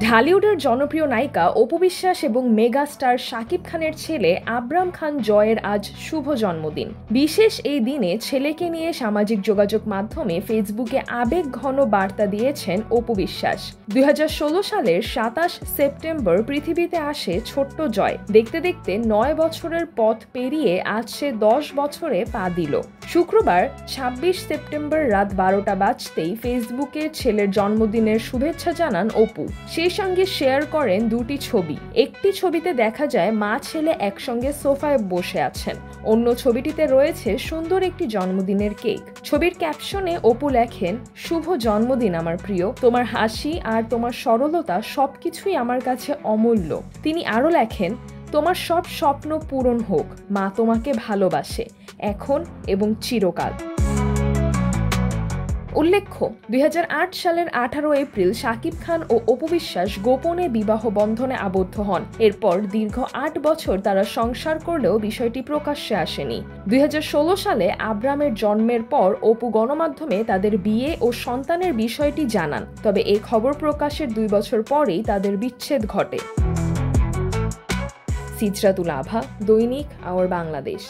ঢালিউডের জনপ্রিয় নায়িকা অপু বিশ্বাস এবং মেগা স্টার শাকিব খানের ছেলে আবরাম খান জয়ের আজ শুভ জন্মদিন। বিশেষ এই দিনে ছেলেকে নিয়ে সামাজিক যোগাযোগ মাধ্যমে ফেসবুকে আবেগঘন বার্তা দিয়েছেন অপু বিশ্বাস। 2016 সালের 27 সেপ্টেম্বর পৃথিবীতে আসে ছোট্ট জয়। দেখতে দেখতে 9 বছরের পথ পেরিয়ে আজ সে 10 বছরে পা দিল। শুক্রবার 26 সেপ্টেম্বর রাত 12টা বাজতেই ফেসবুকে ছেলের জন্মদিনের শুভেচ্ছা জানান অপু। সেই সঙ্গে শেয়ার করেন দুটি ছবি। একটি ছবিতে দেখা যায় মা ছেলে একসঙ্গে সোফায় বসে আছেন, অন্য ছবিটিতে রয়েছে সুন্দর একটি জন্মদিনের কেক। ছবির ক্যাপশনে অপু লেখেন, শুভ জন্মদিন আমার প্রিয়, তোমার হাসি আর তোমার সরলতা সবকিছুই আমার কাছে অমূল্য। তিনি আরও লেখেন, তোমার সব স্বপ্ন পূরণ হোক, মা তোমাকে ভালোবাসে এখন এবং চিরকাল। উল্লেখ্য, 2008 সালের 18 এপ্রিল শাকিব খান ও অপু বিশ্বাস গোপনে বিবাহ বন্ধনে আবদ্ধ হন। এরপর দীর্ঘ 8 বছর তারা সংসার করলেও বিষয়টি প্রকাশ্যে আসেনি। 2016 সালে আব্রামের জন্মের পর অপু গণমাধ্যমে তাদের বিয়ে ও সন্তানের বিষয়টি জানান। তবে এই খবর প্রকাশের 2 বছর পরেই তাদের বিচ্ছেদ ঘটে। সিজরাতুল আভা, দৈনিক আওয়ার বাংলাদেশ।